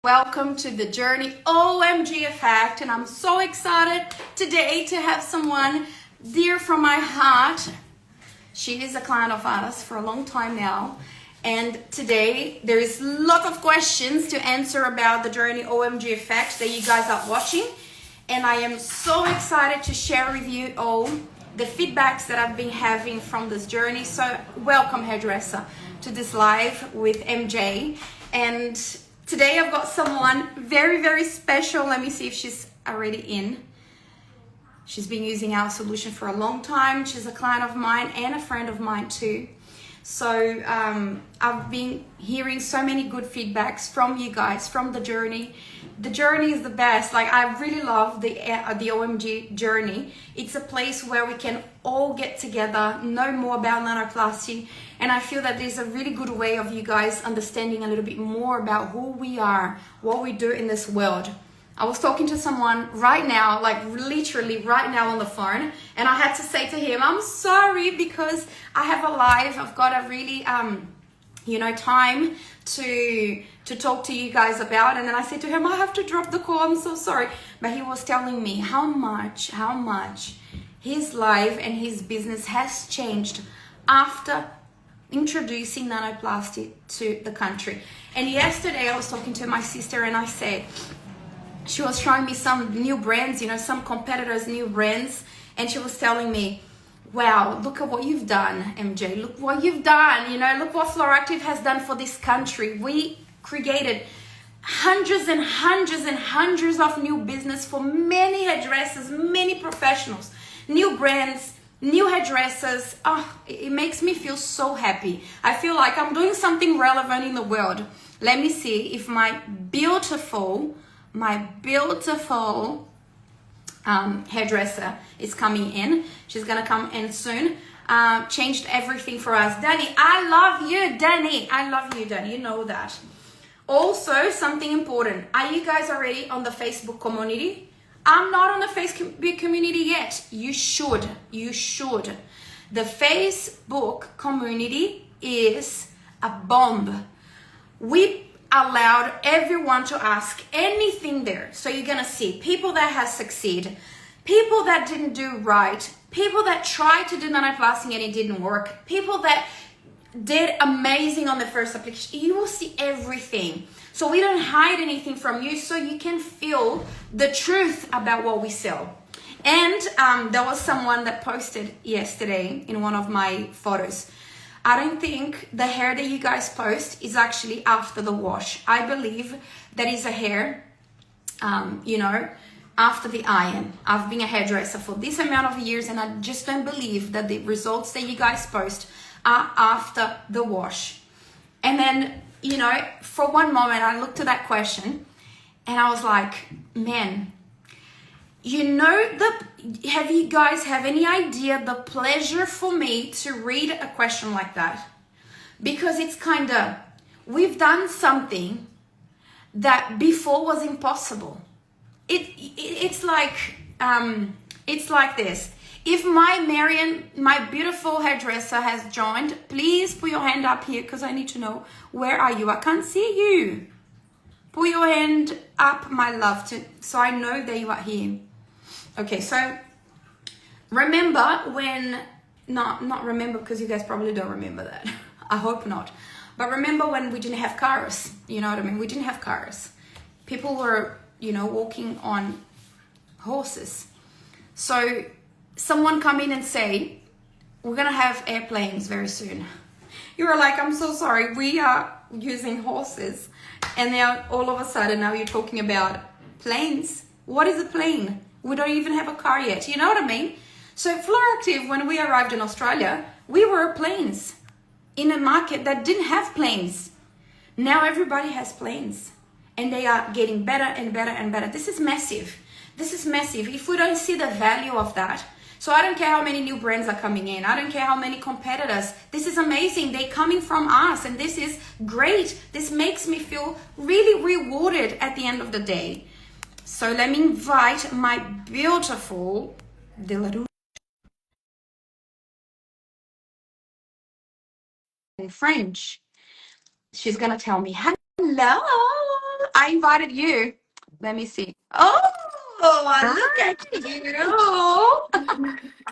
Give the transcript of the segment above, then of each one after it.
Welcome to the Journey OMG Effect, and I'm so excited today to have someone dear from my heart. She is a client of ours for a long time now, and today there is a lot of questions to answer about the Journey OMG Effect that you guys are watching, and I am so excited to share with you all the feedbacks that I've been having from this journey. So welcome, hairdresser, to this live with MJ. And today I've got someone very, very special. Let me see if she's already in. She's been using our solution for a long time. She's a client of mine and a friend of mine too. So I've been hearing so many good feedbacks from you guys, from the journey. The journey is the best. Like, I really love the OMG journey. It's a place where we can all get together, know more about nanoplasty, and I feel that there's a really good way of you guys understanding a little bit more about who we are, what we do in this world. I was talking to someone right now, like literally right now on the phone, and I had to say to him, I'm sorry because I have a live. I've got a really, time to talk to you guys about. And then I said to him, I have to drop the call. I'm so sorry. But he was telling me how much his life and his business has changed after introducing nanoplasty to the country. And yesterday I was talking to my sister and I said, she was showing me some new brands, some competitors' new brands. And she was telling me, wow, look at what you've done, MJ. Look what you've done. Look what Fluoractive has done for this country. We created hundreds and hundreds and hundreds of new business for many hairdressers, many professionals, new brands, new hairdressers. It makes me feel so happy. I feel like I'm doing something relevant in the world. Let me see if my beautiful hairdresser is coming in. She's gonna come in soon. Changed everything for us. Danny, I love you, Danny. I love you, Danny. You know that. Also, something important. Are you guys already on the Facebook community? I'm not on the Facebook community yet. You should. The Facebook community is a bomb. We allowed everyone to ask anything there. So you're gonna see people that has succeeded, people that didn't do right, people that tried to do nanoplasty and it didn't work, people that did amazing on the first application. You will see everything. So we don't hide anything from you, so you can feel the truth about what we sell. And there was someone that posted yesterday in one of my photos, I don't think the hair that you guys post is actually after the wash. I believe that is a hair, after the iron. I've been a hairdresser for this amount of years and I just don't believe that the results that you guys post are after the wash. And then, for one moment I looked at that question and I was like, man, have you guys have any idea the pleasure for me to read a question like that? Because it's we've done something that before was impossible. It's like this. If Mariet, my beautiful hairdresser, has joined, please put your hand up here because I need to know, where are you? I can't see you. Put your hand up, my love, so I know that you are here. Okay, so remember when, not remember because you guys probably don't remember that. I hope not. But remember when we didn't have cars, you know what I mean? We didn't have cars. People were, walking on horses. So someone come in and say, we're gonna have airplanes very soon. You were like, I'm so sorry, we are using horses. And now all of a sudden now you're talking about planes. What is a plane? We don't even have a car yet. You know what I mean? So Fluoractive, when we arrived in Australia, we were planes in a market that didn't have planes. Now everybody has planes and they are getting better and better and better. This is massive. If we don't see the value of that. So I don't care how many new brands are coming in. I don't care how many competitors. This is amazing. They're coming from us and this is great. This makes me feel really rewarded at the end of the day. So let me invite my beautiful in French. She's gonna tell me hello. I invited you. Let me see. Oh, look Hi. at you.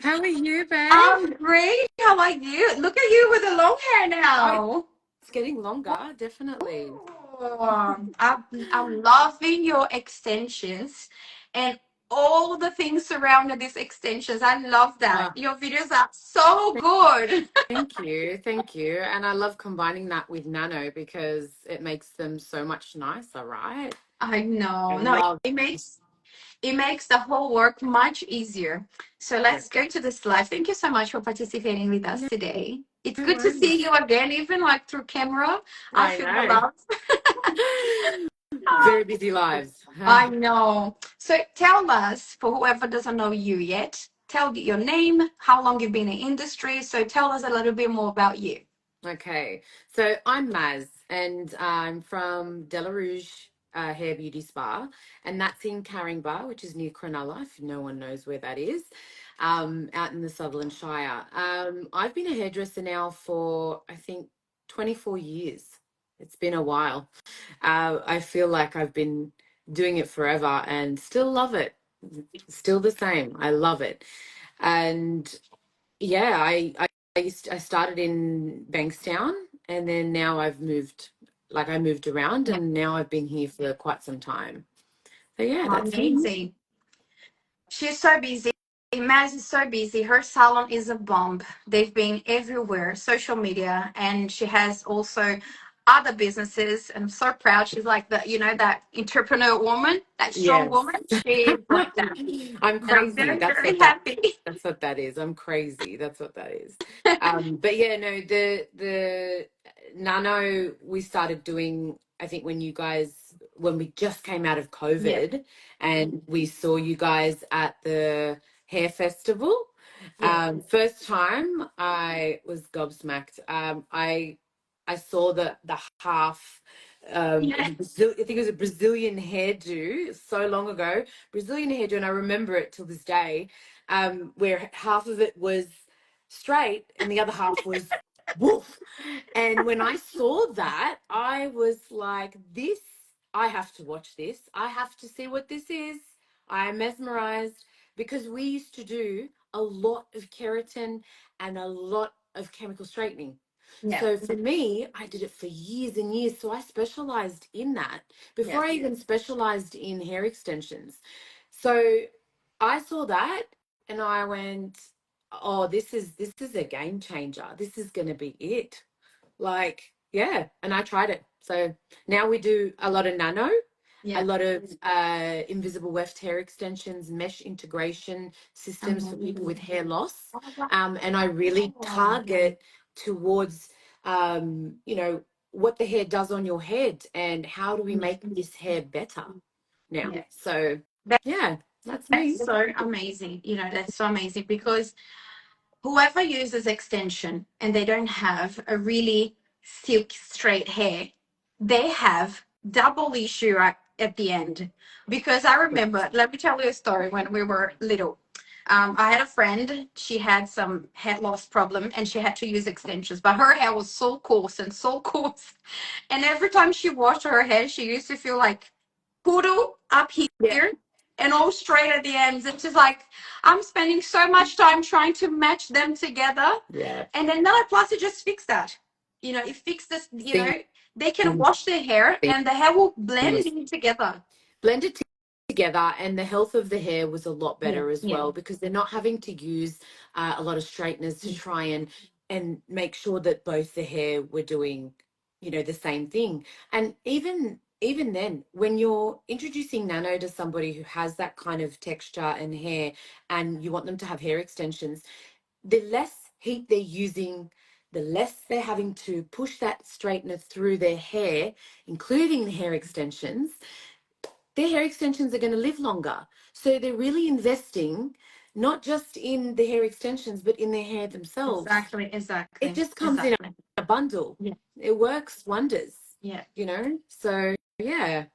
How are you, babe? I'm great. How are you? Look at you with the long hair Oh, now. it's getting longer, definitely. Oh, I'm loving your extensions and all the things surrounding these extensions. I love that. Uh, Your videos are so good. Thank you, thank you. And I love combining that with Nano because it makes them so much nicer, right? I I know. No, love it makes the whole work much easier. So let's it. go to this live. Thank you so much for participating with us No today. It's good to see worries. you again, even like through camera. I I feel the know. love. Very busy lives. I know. So tell us, for whoever doesn't know you yet, tell your name, how long you've been in the industry. So tell us a little bit more about you. Okay, so I'm Maz, and I'm from Delarrouge Hair Beauty Spa, and that's in Caringbah, which is near Cronulla, if no one knows where that is, out in the Sutherland Shire. I've been a hairdresser now for, I think, 24 years. It's been a while. I feel like I've been doing it forever and still love it. Still the same. I love it. And yeah, I started in Bankstown, and then now I moved around, Yeah. and now I've been here for quite some time. So yeah, that's me. Amazing. She's so busy. Maz is so busy. Her salon is a bomb. They've been everywhere, social media, and she has also other businesses. I'm so proud. She's like that entrepreneur woman, that strong Yes. woman. She's like that. I'm And I'm crazy. very, That's very what that happy. that's what that is. I'm crazy. That's what that is. But yeah, no, the nano we started doing, I think when we just came out of Yeah. COVID and we saw you guys at the hair festival. Yeah. First time I was gobsmacked. I saw the half Yeah. I think it was a Brazilian hairdo so long ago, Brazilian hairdo, and I remember it till this day, where half of it was straight and the other half was woof. And when I saw that, I was like, this, I have to watch this. I have to see what this is. I am mesmerized because we used to do a lot of keratin and a lot of chemical straightening. Yeah. So for me, I did it for years and years. So I specialized in that Yeah. before I even specialized in hair extensions. So I saw that and I went, oh, this is a game changer. This is going to be it. Like, yeah. And I tried it. So now we do a lot of nano, a Yeah. lot of invisible weft hair extensions, mesh integration systems for people with hair loss. And I really target towards, you know, what the hair does on your head and how do we make this hair better now. Yeah. So, That, yeah, that's that's me. so amazing. That's so amazing because whoever uses extension and they don't have a really silk straight hair, they have double issue at the end. Because I remember, let me tell you a story when we were little. I had a friend, she had some hair loss problem and she had to use extensions, but her hair was so coarse and so coarse. And every time she washed her hair, she used to feel like poodle up Yeah. here and all straight at the ends. It's just like I'm spending so much time trying to match them together. Yeah. And then Nanoplasty just fixed that. It fixed this, Seam, they can wash their hair and the hair will blend seamless. in together. Blended together, and the health of the hair was a lot Yeah, better as yeah, well because they're not having to use a lot of straighteners to try and make sure that both the hair were doing, the same thing. And even then, when you're introducing nano to somebody who has that kind of texture and hair, and you want them to have hair extensions, the less heat they're using, the less they're having to push that straightener through their hair, including the hair extensions, their hair extensions are going to live longer. So they're really investing not just in the hair extensions, but in their hair themselves. exactly, It exactly, just comes in exactly. a bundle. Yeah, It works wonders, yeah. So yeah,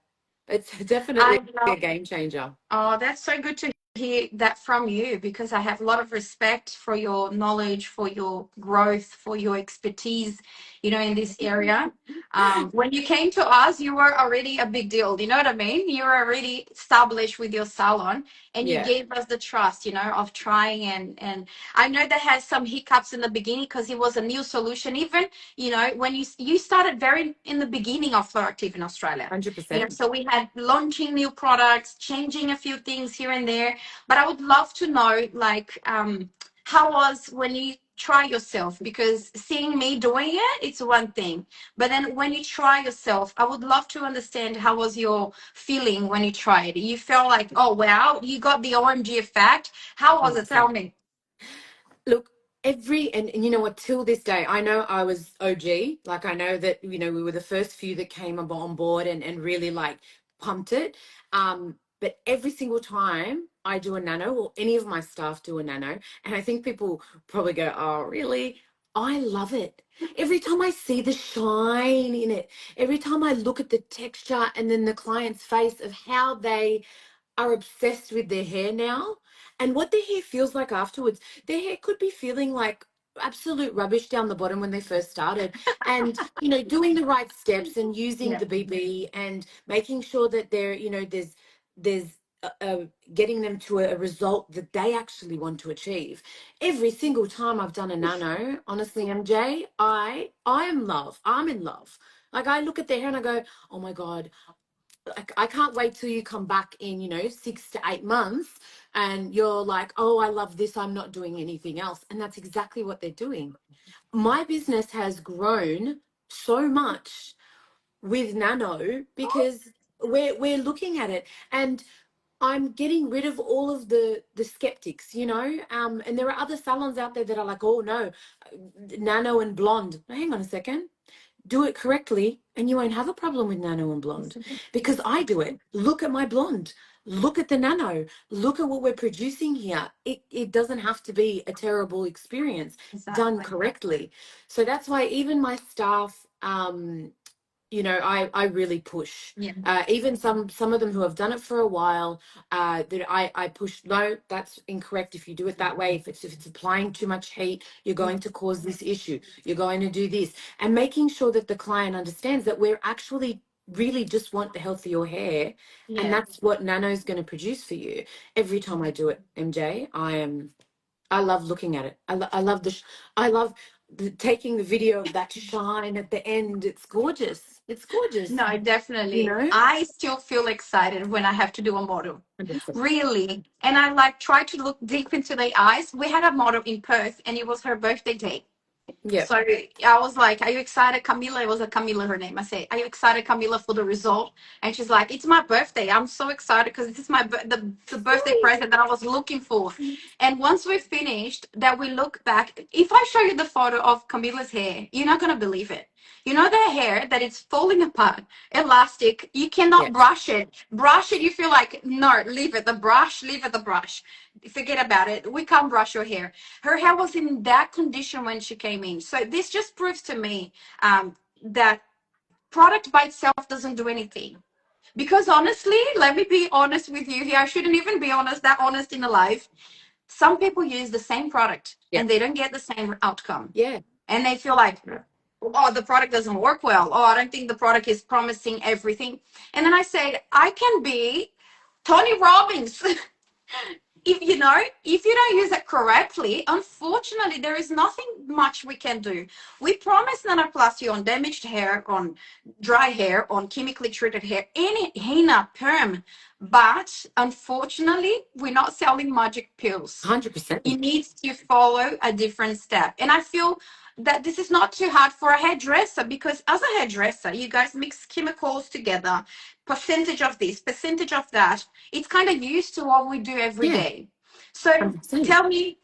it's I definitely a love. game changer. Oh, that's so good to hear that from you because I have a lot of respect for your knowledge, for your growth, for your expertise, in this area. When you came to us, you were already a big deal. You know what I mean? You were already established with your salon, and you Yeah, gave us the trust, of trying. And I know that had some hiccups in the beginning because it was a new solution. Even, when you started very in the beginning of Flow Active in Australia. 100%. So we had launching new products, changing a few things here and there, but I would love to know, like, how was when you try yourself? Because seeing me doing it, it's one thing. But then when you try yourself, I would love to understand how was your feeling when you tried. You felt like, oh, wow, you got the OMG effect. How was it? Tell 100%. me. Look, and you know what, till this day, I know I was OG. Like, I know that, we were the first few that came on board and really like pumped it. But every single time I do a nano, or any of my staff do a nano, and I think people probably go, oh, really? I love it. Every time I see the shine in it, every time I look at the texture and then the client's face of how they are obsessed with their hair now and what their hair feels like afterwards. Their hair could be feeling like absolute rubbish down the bottom when they first started. And, doing the right steps and using Yeah, the BB and making sure that there's getting them to a result that they actually want to achieve. Every single time I've done a nano, honestly, MJ, I'm love. I'm in love. Like, I look at their hair and I go, oh my God, I can't wait till you come back in, 6 to 8 months and you're like, oh, I love this. I'm not doing anything else. And that's exactly what they're doing. My business has grown so much with Nano because we're looking at it, and I'm getting rid of all of the skeptics, and there are other salons out there that are like, oh no, nano and blonde. Hang on a second, do it correctly and you won't have a problem with nano and blonde, because I do it. Look at my blonde. Look at the nano. Look at what we're producing here. It doesn't have to be a terrible experience done exactly. correctly. So that's why even my staff, I really push. Yeah. Even some of them who have done it for a while, that I push. No, that's incorrect. If you do it that way, if it's applying too much heat, you're going to cause this issue. You're going to do this, and making sure that the client understands that we're actually really just want the health of your hair, and Yeah. that's what Nano is going to produce for you. Every time I do it, MJ, I love looking at it. I love I love taking the video of that shine at the end. It's gorgeous. It's gorgeous. No, You definitely. know. I still feel excited when I have to do a model. 100%. Really. And I like try to look deep into their eyes. We had a model in Perth and it was her birthday day. Yep. So I was like, "Are you excited, Camila?" It was a Camila, her name. I said, "Are you excited, Camila, for the result?" And she's like, "It's my birthday. I'm so excited because this is the birthday present that I was looking for." And once we finished, that we look back. If I show you the photo of Camila's hair, you're not gonna believe it. You know the hair that it's falling apart, elastic. You cannot Yeah. brush it. Brush it, you feel like no, leave it. The brush, leave it. The brush. Forget about it. We can't brush your hair. Her hair was in that condition when she came in. So this just proves to me that product by itself doesn't do anything. Because honestly, let me be honest with you here. I shouldn't even be that honest in a life. Some people use the same product Yeah. and they don't get the same outcome. Yeah. And they feel like, oh, the product doesn't work well. Oh, I don't think the product is promising everything. And then I said, I can be Tony Robbins. If you don't use it correctly, unfortunately, there is nothing much we can do. We promise nanoplasty on damaged hair, on dry hair, on chemically treated hair, any henna, perm, but unfortunately, we're not selling magic pills. 100%. You need to follow a different step. And I feel that this is not too hard for a hairdresser, because as a hairdresser, you guys mix chemicals together, percentage of this, percentage of that. It's kind of used to what we do every Yeah. day. So 100%. tell me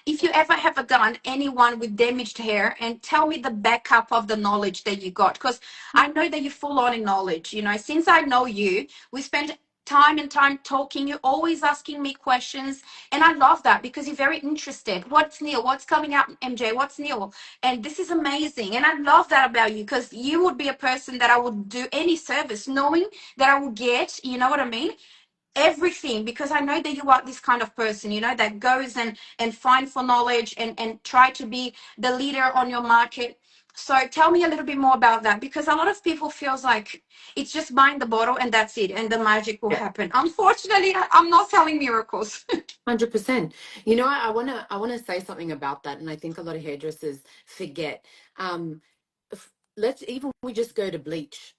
if you ever have done anyone with damaged hair, and tell me the backup of the knowledge that you got, because I know that you're full on in knowledge. Since I know you, we spend time and time talking. You're always asking me questions, and I love that because you're very interested. What's new? What's coming out, MJ? What's new? And this is amazing, and I love that about you, because you would be a person that I would do any service knowing that I will get, you know what I mean, everything, because I know that you are this kind of person, you know, that goes and find for knowledge and try to be the leader on your market. So tell me a little bit more about that, because a lot of people feels like it's just buying the bottle and that's it, and the magic will Yeah. happen. Unfortunately, I'm not selling miracles. 100%. You know, I wanna say something about that, and I think a lot of hairdressers forget. Um, let's even we just go to bleach.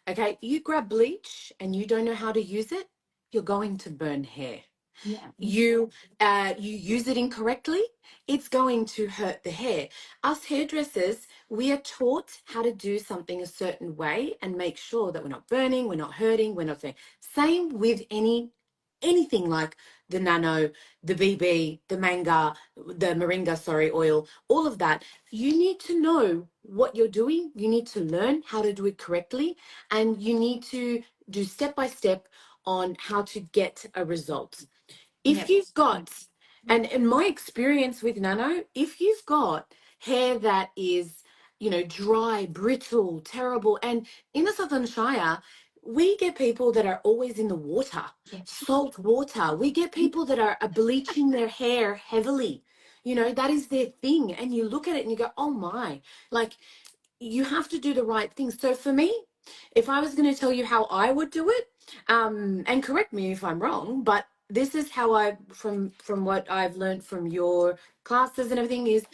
Okay, you grab bleach and you don't know how to use it, you're going to burn hair. Yeah. You use it incorrectly, it's going to hurt the hair. Us hairdressers, we are taught how to do something a certain way and make sure that we're not burning, we're not hurting, we're not saying. Same with anything like the nano, the BB, the manga, the moringa, sorry, oil, all of that. You need to know what you're doing. You need to learn how to do it correctly, and you need to do step by step on how to get a result. If you've got, and in my experience with nano, if you've got hair that is, dry, brittle, terrible, and in the Southern Shire, we get people that are always in the water, salt water. We get people that are bleaching their hair heavily. That is their thing. And you look at it and you go, oh my, like you have to do the right thing. So for me, if I was going to tell you how I would do it, and correct me if I'm wrong, but this is how I, from what I've learned from your classes and everything, is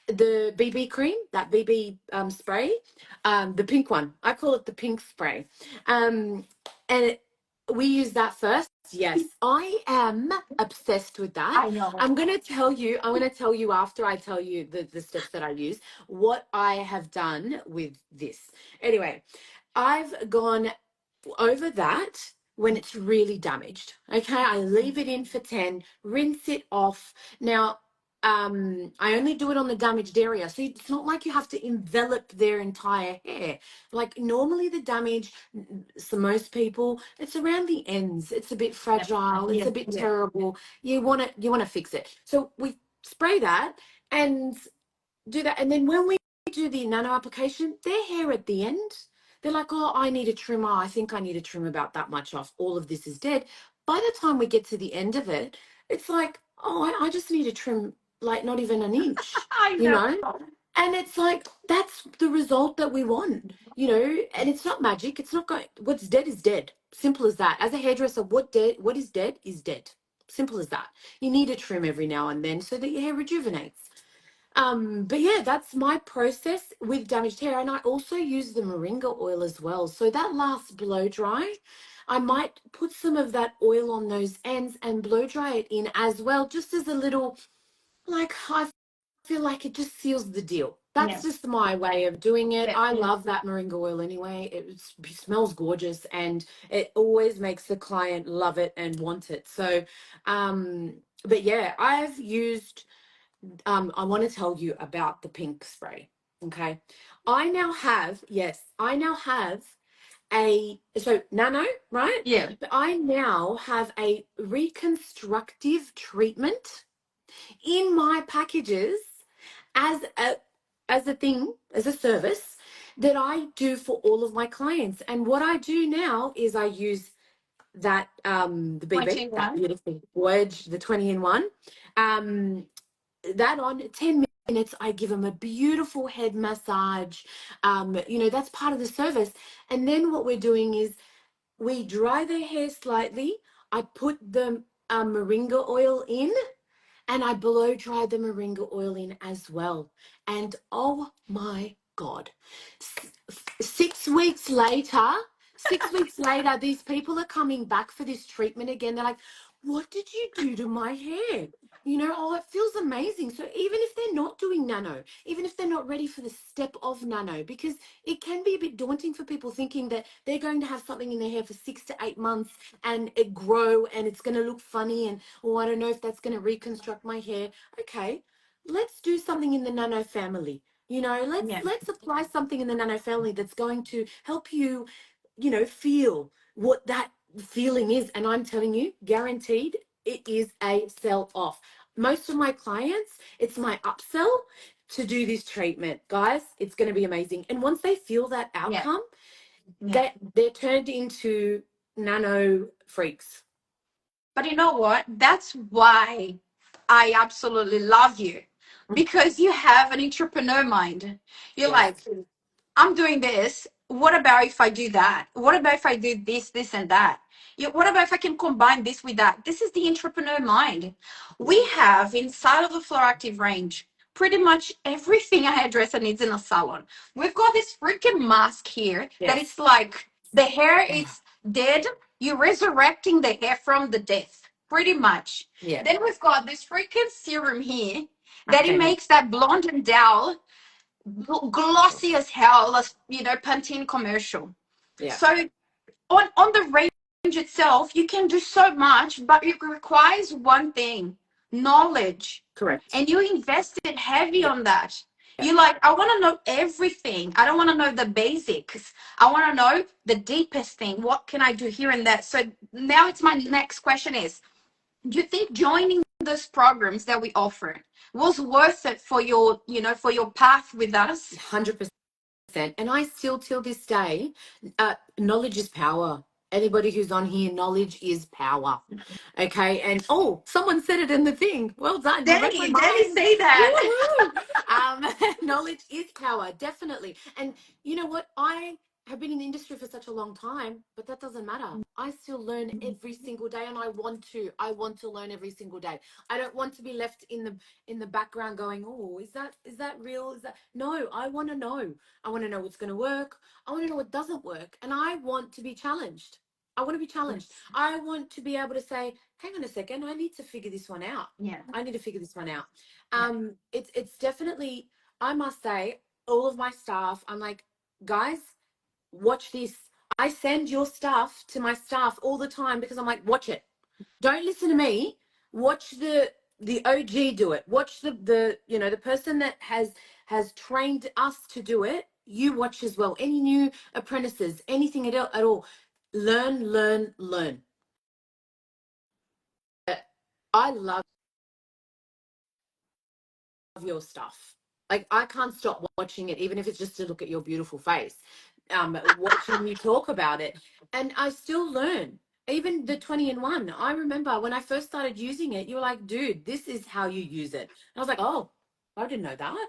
the BB cream, that BB spray, the pink one. I call it the pink spray, and we use that first. Yes, I am obsessed with that. I know. I'm going to tell you. I'm going to tell you after I tell you the steps that I use, what I have done with this. Anyway, I've gone over that when it's really damaged. Okay, I leave it in for 10, rinse it off. Now, I only do it on the damaged area, so it's not like you have to envelop their entire hair. Like normally the damage, so most people, it's around the ends. It's a bit fragile. It's a bit terrible. You want to fix it. So we spray that and do that, and then when we do the nano application, their hair at the end, they're like, oh, I need a trimmer. I think I need to trim about that much off. All of this is dead. By the time we get to the end of it, it's like, oh, I just need to trim like not even an inch, I you know. know? And it's like, that's the result that we want, and it's not magic. It's not going, what's dead is dead. Simple as that. As a hairdresser, what is dead is dead. Simple as that. You need a trim every now and then so that your hair rejuvenates. But yeah, that's my process with damaged hair. And I also use the moringa oil as well. So that last blow dry, I might put some of that oil on those ends and blow dry it in as well, just as a little, like, I feel like it just seals the deal. That's just my way of doing it. I love that moringa oil anyway. It smells gorgeous and it always makes the client love it and want it. So, but yeah, I've used I want to tell you about the pink spray. Okay. I now have so nano, right? Yeah. But I now have a reconstructive treatment in my packages as a thing, as a service that I do for all of my clients. And what I do now is I use that the BB, that beautiful wedge, the 20-in-1. That on 10 minutes, I give them a beautiful head massage. That's part of the service. And then what we're doing is we dry their hair slightly. I put the moringa oil in and I blow dry the moringa oil in as well. And oh my God, 6 weeks later, 6 weeks later, these people are coming back for this treatment again. They're like, what did you do to my hair? Oh, it feels amazing. So even if they're not doing nano, even if they're not ready for the step of nano, because it can be a bit daunting for people thinking that they're going to have something in their hair for 6 to 8 months and it grow and it's going to look funny and, oh, I don't know if that's going to reconstruct my hair. Okay, let's do something in the nano family. Let's apply something in the nano family that's going to help you, feel what that feeling is. And I'm telling you, guaranteed, it is a sell off. Most of my clients, it's my upsell to do this treatment. Guys, it's going to be amazing. And once they feel that outcome, they're turned into nano freaks. But you know what? That's why I absolutely love you, because you have an entrepreneur mind. You're Yes. like, I'm doing this. What about if I do that? What about if I do this, this, and that? Yeah, what about if I can combine this with that? This is the entrepreneur mind. We have inside of the Floor Active range pretty much everything a hairdresser needs in a salon. We've got this freaking mask here that Yes. it's like the hair is dead. You're resurrecting the hair from the death, pretty much. Yeah. Then we've got this freaking serum here that it Okay. makes that blonde and dowl glossy as hell, as Pantene commercial. Yeah. So on the range itself, you can do so much, but it requires one thing: knowledge. Correct. And you invested heavy Yeah. on that. Yeah. You like, I want to know everything. I don't want to know the basics. I want to know the deepest thing. What can I do here and there? So now it's my next question is, do you think joining those programs that we offer was worth it for your, for your path with us? 100%. And I still, till this day, knowledge is power. Anybody who's on here, knowledge is power. Okay. And oh, someone said it in the thing. Well done. You read my Danny, mind. say that. Woohoo! Knowledge is power, definitely. And you know what? I have been in the industry for such a long time, but that doesn't matter. I still learn every single day, and I want to. I want to learn every single day. I don't want to be left in the background going, "Oh, is that real? Is that?" No, I want to know. I want to know what's going to work. I want to know what doesn't work, and I want to be challenged. I want to be challenged. Yes. I want to be able to say, hang on a second, I need to figure this one out. Yeah. I need to figure this one out. Yeah. It's definitely, I must say, all of my staff, I'm like, guys, watch this. I send your stuff to my staff all the time because I'm like, watch it. Don't listen to me. Watch the OG do it. Watch the person that has trained us to do it. You watch as well. Any new apprentices, anything at all. Learn, learn, learn. I love your stuff. Like I can't stop watching it, even if it's just to look at your beautiful face. Watching you talk about it, and I still learn. Even the 20-in-1. I remember when I first started using it, you were like, "Dude, this is how you use it." And I was like, "Oh, I didn't know that."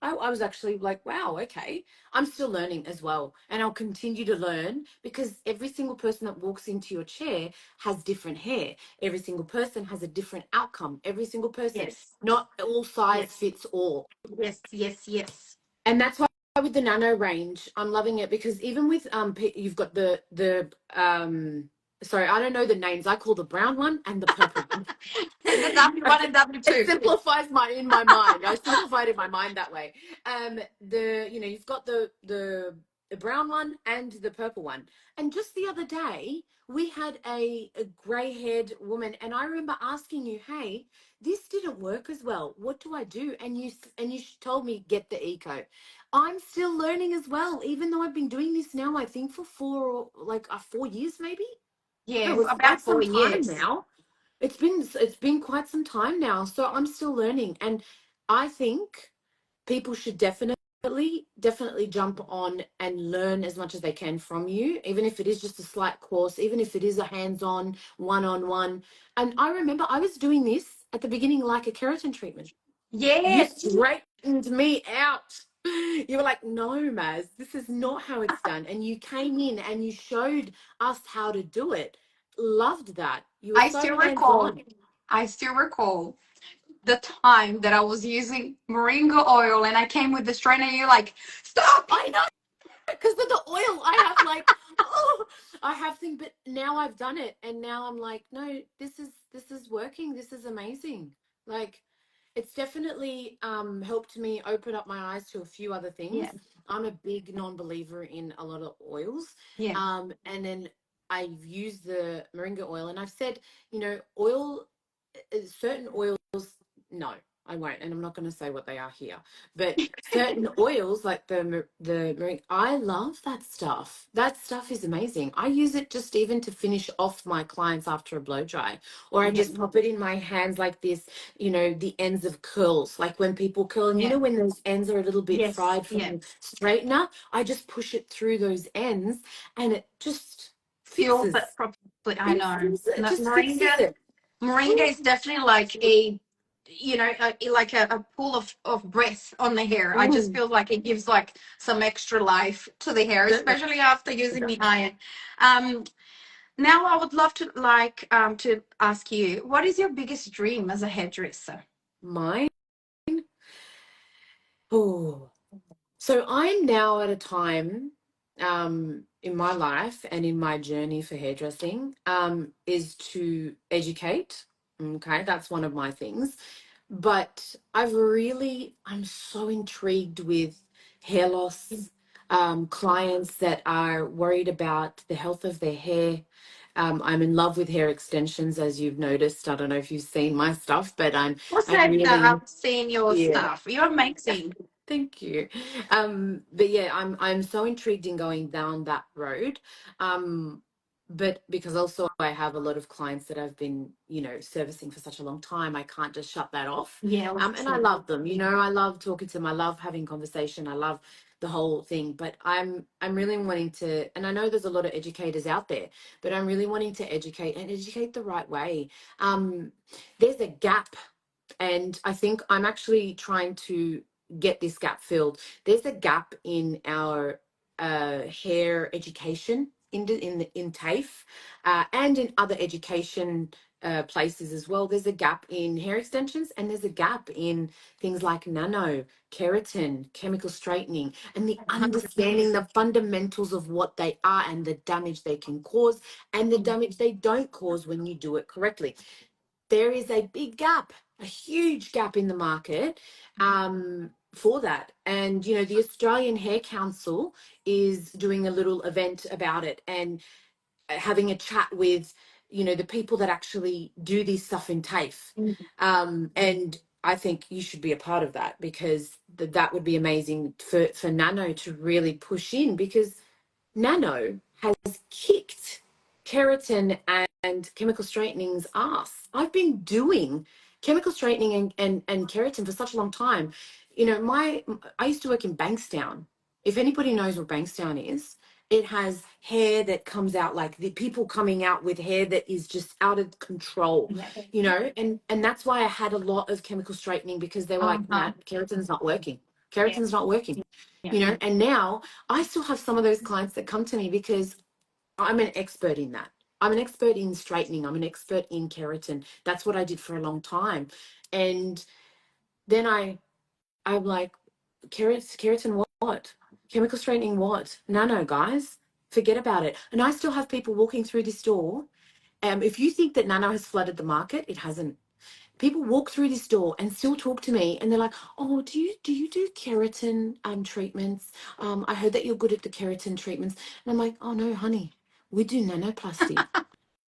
I was actually like, wow, okay. I'm still learning as well. And I'll continue to learn because every single person that walks into your chair has different hair. Every single person has a different outcome. Every single person, Yes. not all size Yes. fits all. Yes. Yes. Yes. And that's why with the nano range, I'm loving it because even with you've got the sorry, I don't know the names. I call the brown one and the purple one. The W1 and It W2. simplifies in my mind. I simplified in my mind that way. You've got the brown one and the purple one. And just the other day, we had a grey-haired woman, and I remember asking you, "Hey, this didn't work as well. What do I do?" And you told me get the eco. I'm still learning as well, even though I've been doing this now. I think for 4 years, maybe. Yeah, Oh, it's about quite some four time years. now. It's been quite some time now, so I'm still learning, and I think people should definitely jump on and learn as much as they can from you, even if it is just a slight course, even if it is a hands-on one-on-one. And I remember I was doing this at the beginning like a keratin treatment. You Yes. straightened me out. You were like, "No, Maz, this is not how it's done." And you came in and you showed us how to do it. Loved that. You were I so still hands recall. on. I still recall the time that I was using moringa oil and I came with the strainer and you're like, stop. I know, because of the oil. I have oh, I have things, but now I've done it, and now I'm like, no, this is working. This is amazing. Like, it's definitely helped me open up my eyes to a few other things. Yeah. I'm a big non-believer in a lot of oils. Yeah. And then I've used the moringa oil, and I've said, oil, certain oils, no, I won't, and I'm not going to say what they are here. But certain oils, like the moringa, I love that stuff. That stuff is amazing. I use it just even to finish off my clients after a blow dry, or I Yeah. just pop it in my hands like this. The ends of curls, like when people curl, and Yeah. when those ends are a little bit Yes. fried from Yeah. the straightener, I just push it through those ends, and it just fuels fixes. it properly. I It know. fixes it, No, just fixes it. moringa is definitely like a, like a pool of breath on the hair. I just Mm, feel like it gives like some extra life to the hair, don't know. especially after using the iron. Um, Now I would love to to ask you, what is your biggest dream as a hairdresser? Mine. Oh, so I'm now at a time in my life and in my journey for hairdressing is to educate. Okay, that's one of my things. But I'm so intrigued with hair loss, clients that are worried about the health of their hair. I'm in love with hair extensions, as you've noticed. I don't know if you've seen my stuff, but What's I'm that? really, I've seen your yeah. stuff. You're amazing. Thank you. But yeah, I'm so intrigued in going down that road. Um, but because also I have a lot of clients that I've been, servicing for such a long time, I can't just shut that off. Yeah, And I love them, I love talking to them, I love having conversation, I love the whole thing. But I'm really wanting to, and I know there's a lot of educators out there, but I'm really wanting to educate and educate the right way. There's a gap, and I think I'm actually trying to get this gap filled. There's a gap in our hair education in TAFE and in other education places as well. There's a gap in hair extensions, and there's a gap in things like nano, keratin, chemical straightening, and the understanding the fundamentals of what they are and the damage they can cause and the damage they don't cause when you do it correctly. There is a big gap, a huge gap in the market for that. And, the Australian Hair Council is doing a little event about it and having a chat with, the people that actually do this stuff in TAFE. And I think you should be a part of that, because that would be amazing for Nano to really push in, because Nano has kicked keratin and chemical straightening's ass. I've been doing chemical straightening and keratin for such a long time. I used to work in Bankstown. If anybody knows what Bankstown is, it has hair that comes out, like the people coming out with hair that is just out of control, yeah. and that's why I had a lot of chemical straightening, because they were like, Uh-huh. nah, keratin's not working. Yeah, Keratin's not working. yeah. And now I still have some of those clients that come to me because I'm an expert in that. I'm an expert in straightening. I'm an expert in keratin. That's what I did for a long time. And then I'm like, keratin what? Chemical straightening what? Nano, guys. Forget about it. And I still have people walking through this door. If you think that nano has flooded the market, it hasn't. People walk through this door and still talk to me, and they're like, oh, do you do keratin treatments? I heard that you're good at the keratin treatments. And I'm like, oh no, honey, we do nanoplasty.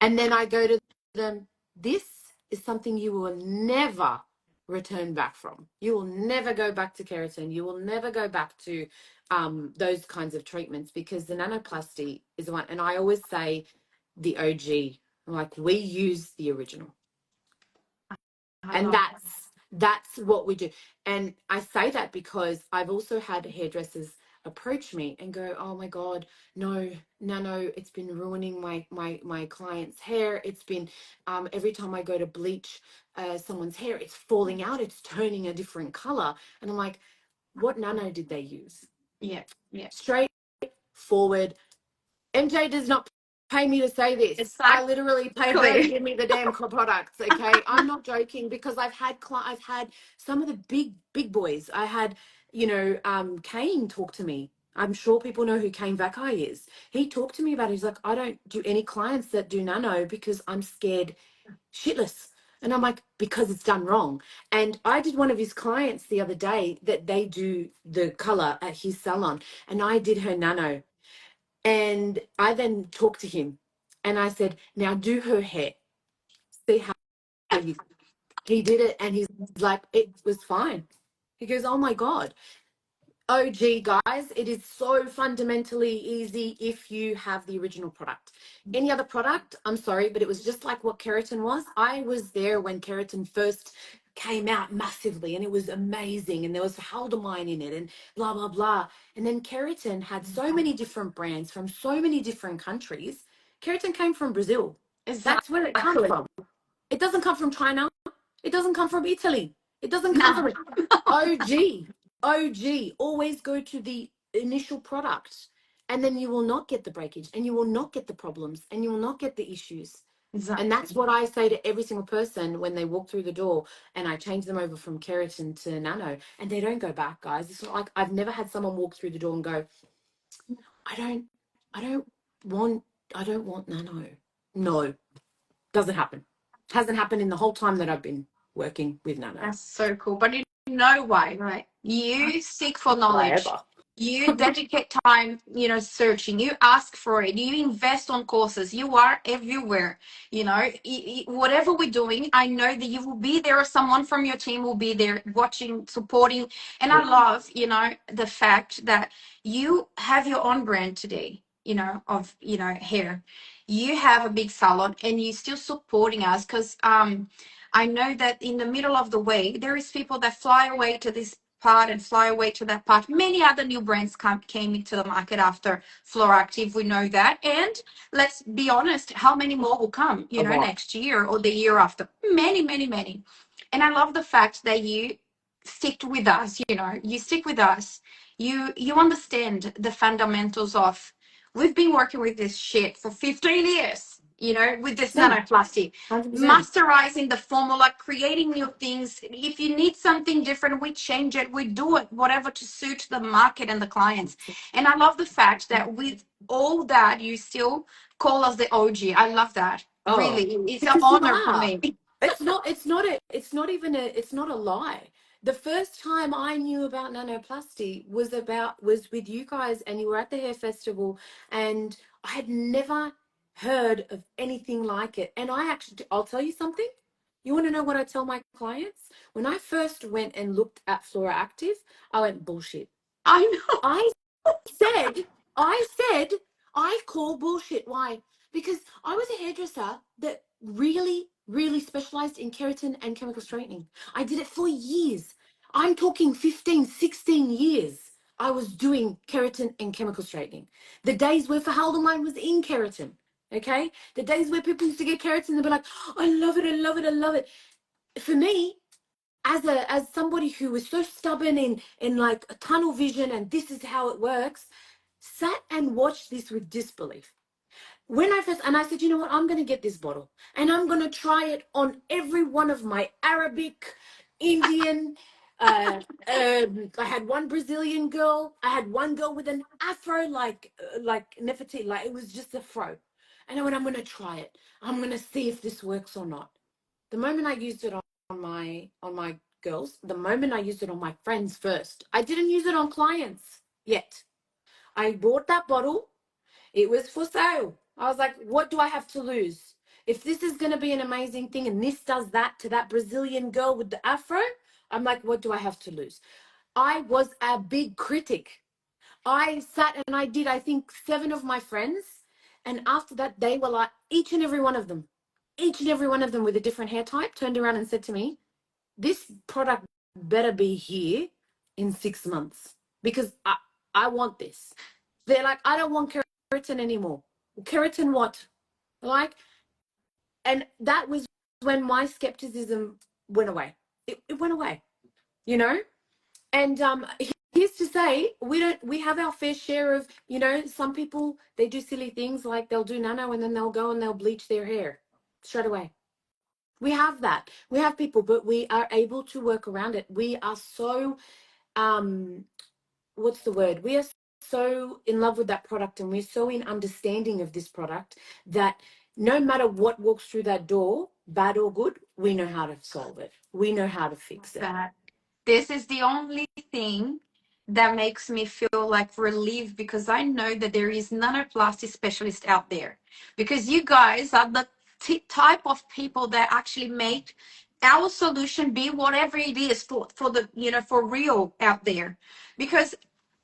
And then I go to them, this is something you will never return back from. You will never go back to keratin. You will never go back to those kinds of treatments, because the nanoplasty is the one. And I always say the OG, like, we use the original. I And love that's what we do. And I say that because I've also had hairdressers approach me and go, oh my god, no, it's been ruining my client's hair. It's been every time I go to bleach someone's hair, it's falling out, it's turning a different color. And I'm like, what nano did they use? yeah, yeah. Straight forward. MJ does not pay me to say this. I Exactly. literally pay her to give me the damn products. Okay, I'm not joking, because I've had some of the big boys. I had, Kane talk to me. I'm sure people know who Kane Vakai is. He talked to me about it. He's like, I don't do any clients that do nano because I'm scared shitless. And I'm like, because it's done wrong. And I did one of his clients the other day that they do the color at his salon, and I did her nano. And I then talked to him and I said, now do her hair. See how you. He did it, and he's like, it was fine. He goes, oh my God. OG, guys, it is so fundamentally easy if you have the original product. Any other product, I'm sorry, but it was just like what keratin was. I was there when keratin first came out massively, and it was amazing, and there was haldimine in it and blah blah blah. And then keratin had so many different brands from so many different countries. Keratin came from Brazil. Exactly. That's where it comes from. It doesn't come from China. It doesn't come from Italy. It doesn't come No. from OG. OG. Always go to the initial product, and then you will not get the breakage, and you will not get the problems, and you will not get the issues. Exactly. And that's what I say to every single person when they walk through the door, and I change them over from keratin to nano, and they don't go back, guys. It's not like I've never had someone walk through the door and go, I don't, I don't want, I don't want nano. No, doesn't happen. Hasn't happened in the whole time that I've been working with nano. That's so cool. But you know why, right? You seek for knowledge. Whatever. You dedicate time, searching. You ask for it. You invest on courses. You are everywhere. Whatever we're doing, I know that you will be there, or someone from your team will be there watching, supporting. And I love, the fact that you have your own brand today, of, hair. You have a big salon and you're still supporting us because I know that in the middle of the way, there is people that fly away to this part and fly away to that part. Many other new brands came into the market after Floractive. We know that. And let's be honest, how many more will come, next year or the year after? Many, many, many. And I love the fact that you stick with us, you stick with us. You understand the fundamentals of, we've been working with this shit for 15 years, with this nanoplasty. 100%. Masterizing the formula, creating new things. If you need something different, we change it, we do it, whatever to suit the market and the clients. And I love the fact that with all that, you still call us the OG. I love that. Really, it's an honor for me. It's not a lie. The first time I knew about nanoplasty was with you guys, and you were at the hair festival, and I had never heard of anything like it. And I'll tell you something. You want to know what I tell my clients? When I first went and looked at Flora Active, I went, bullshit. I know. I said, I call bullshit. Why? Because I was a hairdresser that really, really specialized in keratin and chemical straightening. I did it for years. I'm talking 15, 16 years. I was doing keratin and chemical straightening. The days where Verheldermine was in keratin, okay? The days where people used to get keratin, they'd be like, I love it, I love it, I love it. For me, as somebody who was so stubborn in like a tunnel vision and this is how it works, sat and watched this with disbelief. When I said, you know what, I'm going to get this bottle and I'm going to try it on every one of my Arabic, Indian, I had one Brazilian girl, I had one girl with an afro like Nefertiti, like it was just a fro. And I went, I'm going to try it. I'm going to see if this works or not. The moment I used it on my girls, the moment I used it on my friends first, I didn't use it on clients yet. I bought that bottle. It was for sale. I was like, what do I have to lose? If this is going to be an amazing thing and this does that to that Brazilian girl with the afro, I'm like, what do I have to lose? I was a big critic. I sat and I did, I think, 7 of my friends. And after that, they were like, each and every one of them with a different hair type turned around and said to me, this product better be here in 6 months because I want this. They're like, I don't want keratin anymore. Keratin what? Like, and that was when my skepticism went away. It went away, And here's to say, we have our fair share of, some people, they do silly things like they'll do nano and then they'll go and they'll bleach their hair straight away. We have that. We have people, but we are able to work around it. We are so, what's the word? We are so in love with that product and we're so in understanding of this product that no matter what walks through that door, bad or good, we know how to solve it. We know how to fix it. This is the only thing that makes me feel like relieved because I know that there is nanoplasty specialist out there. Because you guys are the type of people that actually make our solution be whatever it is for the for real out there. Because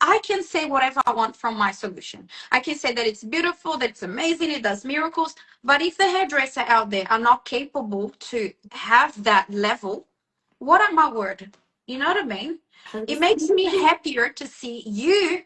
I can say whatever I want from my solution. I can say that it's beautiful, that it's amazing, it does miracles. But if the hairdresser out there are not capable to have that level, what am I worth? You know what I mean? It makes me happier to see you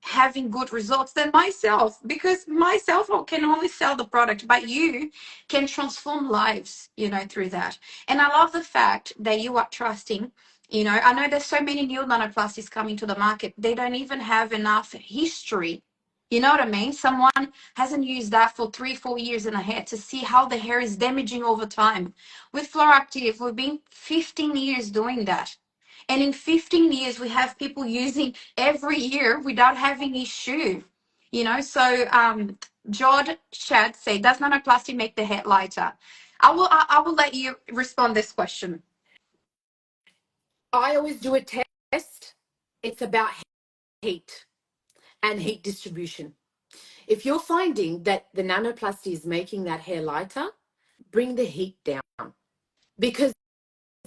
having good results than myself, because myself can only sell the product, but you can transform lives, through that. And I love the fact that you are trusting. I know there's so many new nanoplasties coming to the market. They don't even have enough history. You know what I mean? Someone hasn't used that for 3-4 years in the hair to see how the hair is damaging over time. With Fluoractive, we've been 15 years doing that. And in 15 years, we have people using every year without having issue. So George Shad say, does nanoplasty make the hair lighter? I will let you respond this question. I always do a test. It's about heat and heat distribution. If you're finding that the nanoplasty is making that hair lighter, bring the heat down, because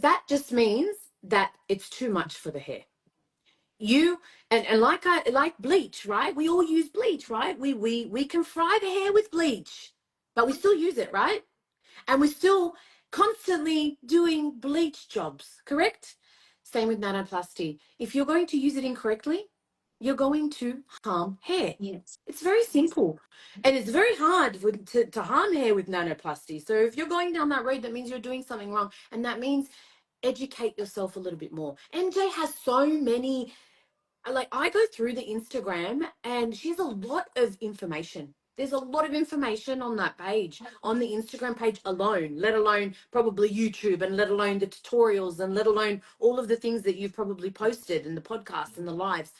that just means that it's too much for the hair. You and like bleach, right? We all use bleach, right? We can fry the hair with bleach, but we still use it, right? And we're still constantly doing bleach jobs, correct? Same with nanoplasty. If you're going to use it incorrectly, you're going to harm hair. Yes. It's very simple. And it's very hard to harm hair with nanoplasty. So if you're going down that road, that means you're doing something wrong. And that means educate yourself a little bit more. MJ has so many, like, I go through the Instagram and she has a lot of information. There's a lot of information on that page, on the Instagram page alone, let alone probably YouTube, and let alone the tutorials, and let alone all of the things that you've probably posted in the podcasts and the lives.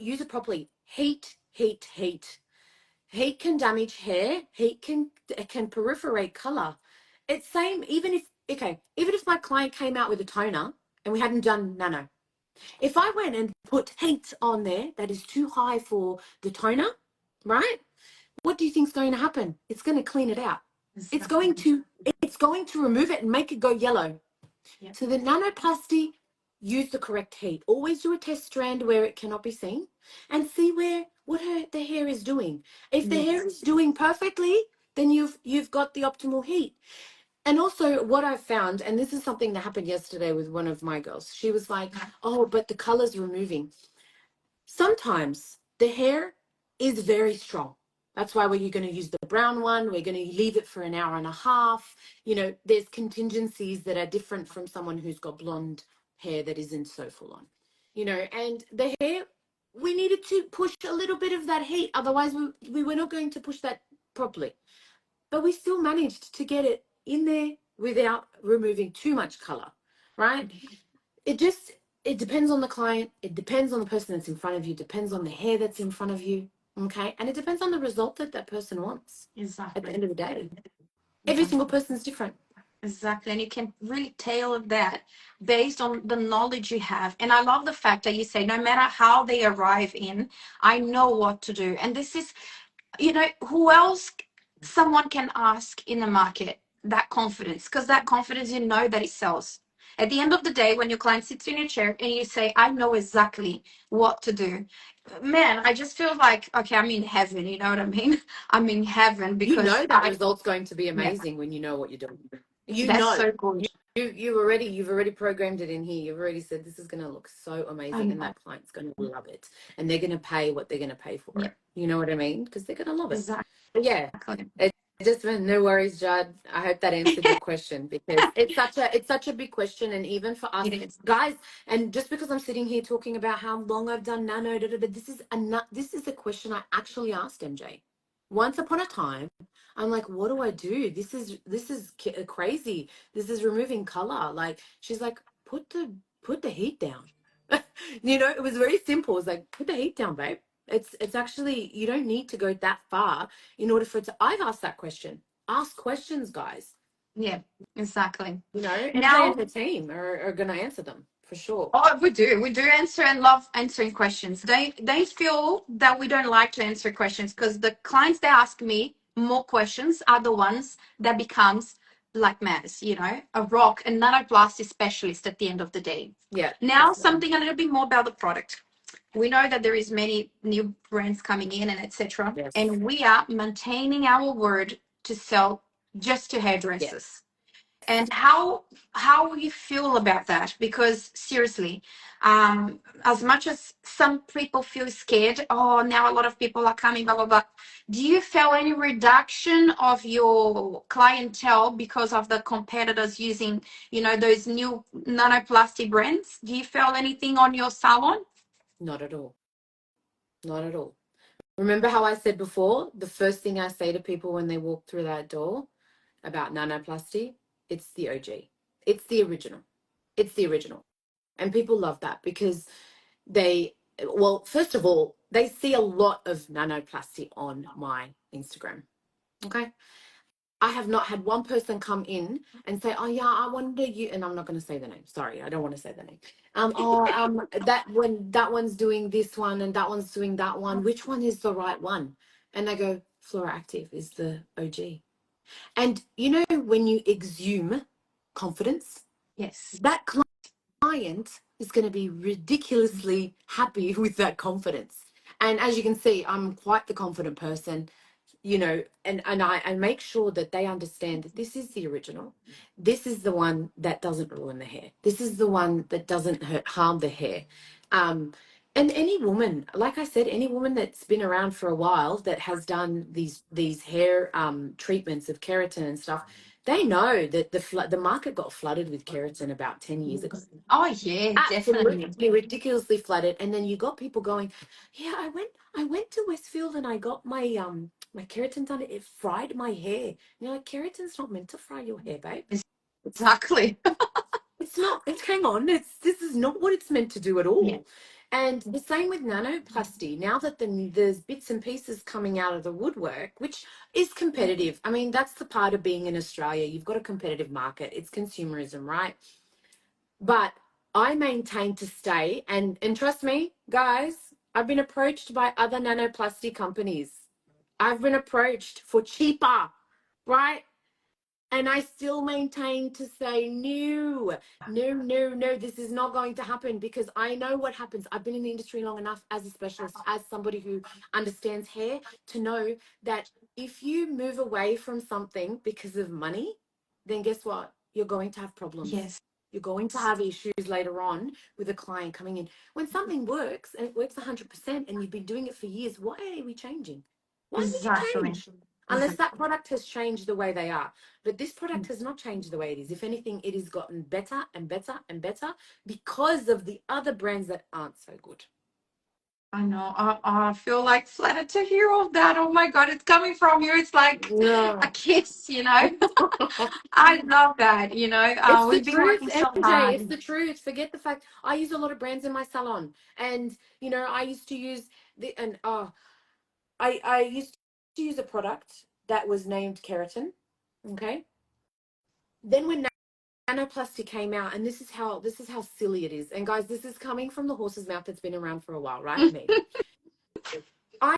Use it properly. Heat, heat, heat. Heat can damage hair. Heat can perforate color. It's same even if my client came out with a toner and we hadn't done nano. If I went and put heat on there that is too high for the toner, right? What do you think is going to happen? It's going to clean it out. It's going to remove it and make it go yellow. Yep. So the nanoplasty, use the correct heat. Always do a test strand where it cannot be seen and see the hair is doing. If the hair is doing perfectly, then you've got the optimal heat. And also what I've found, and this is something that happened yesterday with one of my girls, she was like, oh, but the color's removing. Sometimes the hair is very strong. That's why we're going to use the brown one. We're going to leave it for an hour and a half. There's contingencies that are different from someone who's got blonde hair that isn't so full on. And the hair, we needed to push a little bit of that heat. Otherwise, we were not going to push that properly. But we still managed to get it in there without removing too much color, right? It depends on the client. It depends on the person that's in front of you. It depends on the hair that's in front of you. Okay. And it depends on the result that person wants. Exactly. At the end of the day. Every single person is different. Exactly. And you can really tailor that based on the knowledge you have. And I love the fact that you say, no matter how they arrive in, I know what to do. And this is, who else someone can ask in the market that confidence? Because that confidence, that it sells. At the end of the day, when your client sits in your chair and you say, I know exactly what to do, man, I just feel like, okay, I'm in heaven. You know what I mean? I'm in heaven because that result's going to be amazing when you know what you're doing. That's so good. You've already programmed it in here. You've already said this is going to look so amazing, and that client's going to love it, and they're going to pay what they're going to pay for it. You know what I mean? Because they're going to love it. Exactly. But yeah, no worries, Judd. I hope that answered your question, because it's such a big question, and even for us guys. And just because I'm sitting here talking about how long I've done nano, this is a question I actually asked MJ. Once upon a time, I'm like, what do I do? This is crazy. This is removing color. Like, she's like, put the heat down. It was very simple. It's like, put the heat down, babe. It's actually, you don't need to go that far in order for it to. I've asked that question. Ask questions, guys. Yeah, exactly. Now the team are going to answer them for sure. Oh, we do answer and love answering questions. They feel that we don't like to answer questions, because the clients that ask me more questions are the ones that becomes like Maz, a rock and nanoplasty specialist at the end of the day. Yeah. Now something a little bit more about the product. We know that there is many new brands coming in and etc. Yes. And we are maintaining our word to sell just to hairdressers. And how you feel about that? Because seriously, as much as some people feel scared, oh, now a lot of people are coming, blah blah blah. Do you feel any reduction of your clientele because of the competitors using, those new nanoplasty brands? Do you feel anything on your salon? Not at all. Not at all. Remember how I said before, the first thing I say to people when they walk through that door about nanoplasty, it's the OG. It's the original. It's the original. And people love that because well, first of all, they see a lot of nanoplasty on my Instagram. Okay. I have not had one person come in and say, "Oh yeah, I wonder you," and I'm not going to say the name. Sorry, I don't want to say the name. That one's doing this one and that one's doing that one. Which one is the right one? And I go, Flora Active is the OG. And when you exhume confidence, Yes. that client is going to be ridiculously happy with that confidence. And as you can see, I'm quite the confident person, and I make sure that they understand that this is the original. This is the one that doesn't ruin the hair. This is the one that doesn't harm the hair. And any woman, like I said, any woman that's been around for a while that has done these hair treatments of keratin and stuff, they know that the market got flooded with keratin about 10 years ago. Oh yeah, definitely. Absolutely ridiculously flooded. And then you got people going, yeah, I went to Westfield and I got my keratin done. It fried my hair. You're like, keratin's not meant to fry your hair, babe. Exactly. It's not. Hang on. This is not what it's meant to do at Yeah. all. And the same with nanoplasty. Now that there's bits and pieces coming out of the woodwork, which is competitive. I mean, that's the part of being in Australia. You've got a competitive market. It's consumerism, right? But I maintain to stay, and trust me, guys, I've been approached by other nanoplasty companies. I've been approached for cheaper, right? And I still maintain to say, no, no, no, no, this is not going to happen because I know what happens. I've been in the industry long enough as a specialist, as somebody who understands hair, to know that if you move away from something because of money, then guess what? You're going to have problems. Yes. You're going to have issues later on with a client coming in. When something works and it works 100% and you've been doing it for years, why are we changing? Why would you Exactly. change? Unless that product has changed the way they are. But this product has not changed the way it is. If anything, it has gotten better and better and better because of the other brands that aren't so good. I know. I feel like flattered to hear all that. Oh my God, it's coming from you. It's like a Yeah. kiss. I love that. It's the We've been truth, working so MJ. It's hard. the truth. Forget the fact I use a lot of brands in my salon. And, I used to use I used to use a product that was named keratin. Okay. Then when Nanoplasty came out, and this is how silly it is. And guys, this is coming from the horse's mouth that's been around for a while, right? Me. I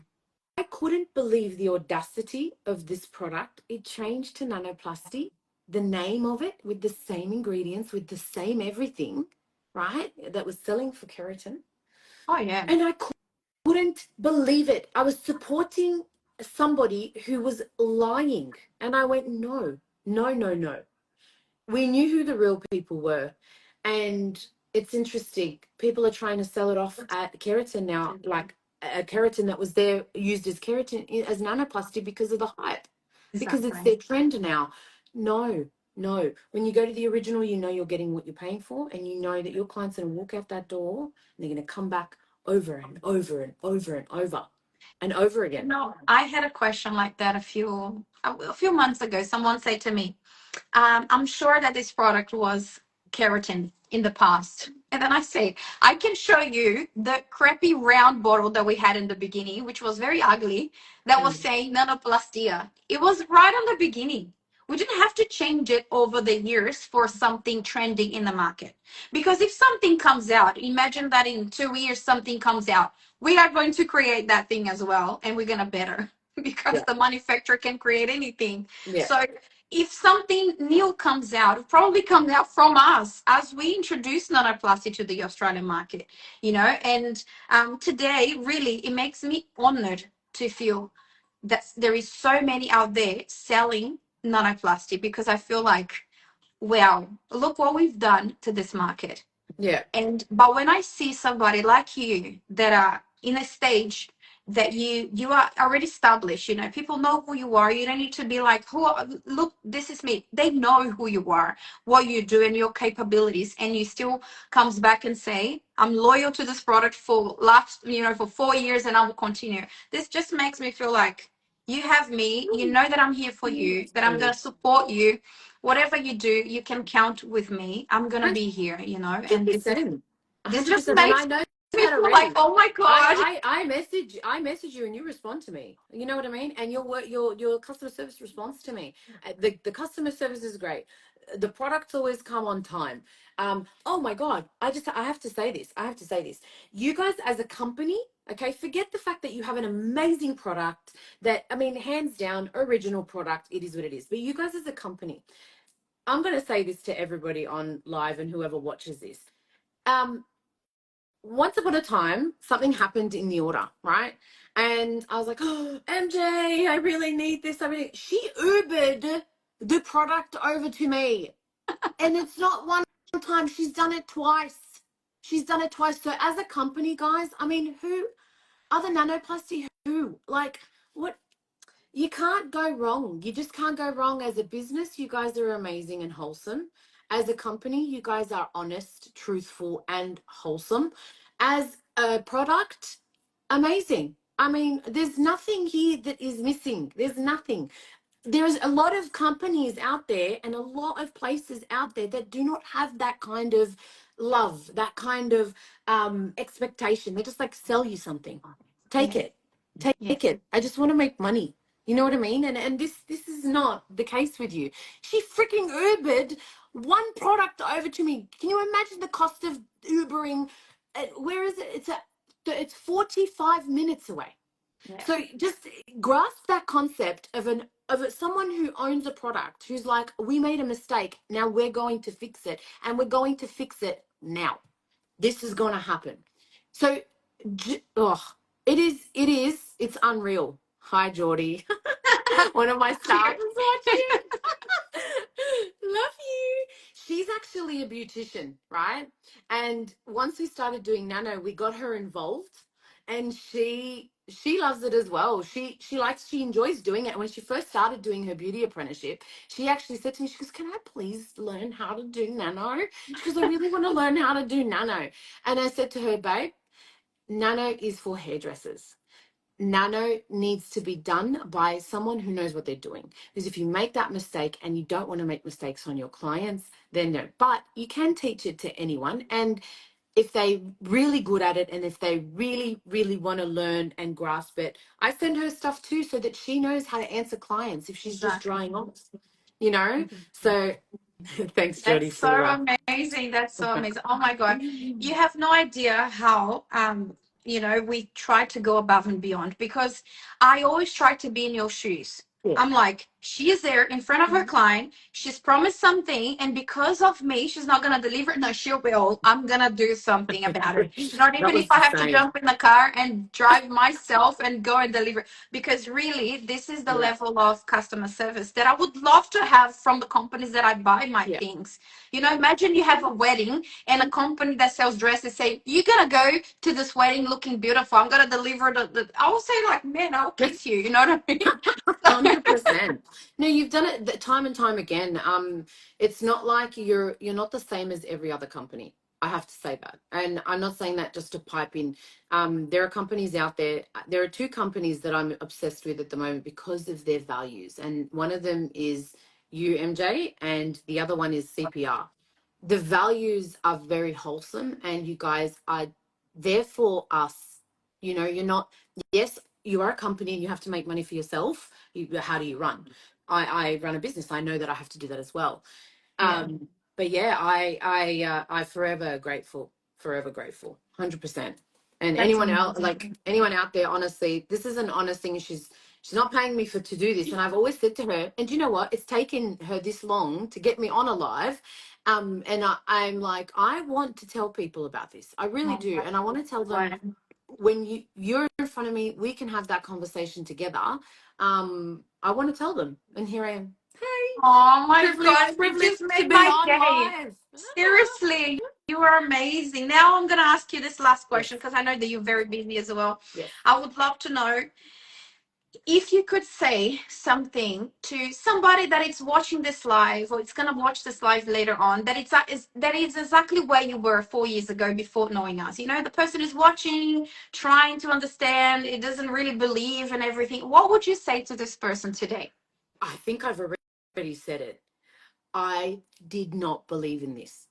I couldn't believe the audacity of this product. It changed to Nanoplasty, the name of it with the same ingredients, with the same everything, right? That was selling for keratin. Oh yeah. And I couldn't believe it. I was supporting somebody who was lying. And I went, no, no, no, no. We knew who the real people were. And it's interesting. People are trying to sell it off at keratin now, like a keratin that was there used as keratin as nanoplasty because of the hype, because it's Exactly. their trend now. No, no. When you go to the original, you're getting what you're paying for, and you know that your client's going to walk out that door and they're going to come back over and over and over and over and over again. No, I had a question like that a few months ago. Someone said to me, I'm sure that this product was keratin in the past. And then I said, I can show you the crappy round bottle that we had in the beginning, which was very ugly, that was Mm. saying nanoplastia. It was right on the beginning. We didn't have to change it over the years for something trending in the market. Because if something comes out, imagine that in 2 years something comes out. We are going to create that thing as well, and we're going to better because Yeah, the manufacturer can create anything. yeah, So if something new comes out, it probably comes out from us as we introduce nanoplasty to the Australian market, And today, really, it makes me honored to feel that there is so many out there selling nanoplasty because I feel like well, look what we've done to this market. Yeah. But when I see somebody like you that are in a stage that you are already established, people know who you are. You don't need to be like, look, this is me. They know who you are, what you do, and your capabilities, and you still comes back and say, I'm loyal to this product for 4 years, and I will continue. This just makes me feel like you have me. You know that I'm here for you, that I'm gonna support you. Whatever you do, you can count with me. I'm gonna be here, and this 100%. just 100%. And makes I know me that feel like, already. oh my god. I message you and you respond to me. You know what I mean? And your customer service responds to me. The customer service is great. The products always come on time. Oh my God. I have to say this. I have to say this. You guys as a company, okay, forget the fact that you have an amazing product that, I mean, hands down, original product. It is what it is. But you guys as a company, I'm going to say this to everybody on live and whoever watches this. Um, Once upon a time, something happened in the order, right? And I was like, oh, MJ, I really need this. She Ubered the product over to me. And it's not one time, she's done it twice. She's done it twice. So as a company, guys, I mean, who, other Nanoplasty, who? Like, what? You can't go wrong. You just can't go wrong. As a business, you guys are amazing and wholesome. As a company, you guys are honest, truthful, and wholesome. As a product, amazing. I mean, there's nothing here that is missing. There's nothing. There's a lot of companies out there and a lot of places out there that do not have that kind of love, that kind of expectation. They just like sell you something. Take Yeah, it. Take yeah. it. I just want to make money. You know what I mean? And this is not the case with you. She freaking Ubered one product over to me. Can you imagine the cost of Ubering? Where is it? It's 45 minutes away. Yeah. So just grasp that concept of someone who owns a product, who's like, we made a mistake, now we're going to fix it, and we're going to fix it now. This is going to happen. So, oh, it's unreal. Hi, Geordie. One of my staff Cute. is watching. Love you. She's actually a beautician, right? And once we started doing nano, we got her involved, and she loves it as well. She enjoys doing it. When she first started doing her beauty apprenticeship, she actually said to me, she goes, "Can I please learn how to do nano?" She goes, "I really want to learn how to do nano." And I said to her, "Babe, nano is for hairdressers. Nano needs to be done by someone who knows what they're doing. Because if you make that mistake and you don't want to make mistakes on your clients, then no. But you can teach it to anyone. And if they're really good at it and if they really, really want to learn and grasp it, I send her stuff too so that she knows how to answer clients if she's just Exactly. drying off, you know? So thanks, That's Jody, for the so laugh. amazing. That's so amazing. Oh my God. You have no idea how we try to go above and beyond, because I always try to be in your shoes. Yeah. I'm like, she is there in front of her client. She's promised something, and because of me, she's not gonna deliver. No, she will. I'm gonna do something about it. Not That even was if I the have to same. jump in the car and drive myself and go and deliver. Because really, this is the Yeah. level of customer service that I would love to have from the companies that I buy my Yeah. things. Imagine you have a wedding and a company that sells dresses say, you're gonna go to this wedding looking beautiful. I'm gonna deliver I will say, like, man, I'll kiss you. You know what I mean? 100%. No, you've done it time and time again. It's not like you're not the same as every other company. I have to say that, and I'm not saying that just to pipe in. There are companies out there. There are two companies that I'm obsessed with at the moment because of their values, and one of them is UMJ, and the other one is CPR. The values are very wholesome, and you guys are there for us. You're not. Yes, you are a company and you have to make money for yourself. How do you run? I run a business. I know that I have to do that as well. Yeah, But yeah, I forever grateful, 100%. And that's anyone else, amazing. like anyone out there, honestly, this is an honest thing. She's not paying me to do this, and I've always said to her, and you know what? It's taken her this long to get me on a live. And I'm like, I want to tell people about this. I really Oh do, my and I want to tell them God. when you're in front of me, we can have that conversation together. I want to tell them, and here I am. Oh my God, you Privileged just to made be my on day. live. Seriously, you are amazing. Now I'm going to ask you this last Yes, question because I know that you're very busy as well. yes. I would love to know if you could say something to somebody that is watching this live or it's going to watch this live later on that that is exactly where you were 4 years ago before knowing us. You know, the person is watching, trying to understand, it doesn't really believe in everything. What would you say to this person today? I think I've already said it. I did not believe in this.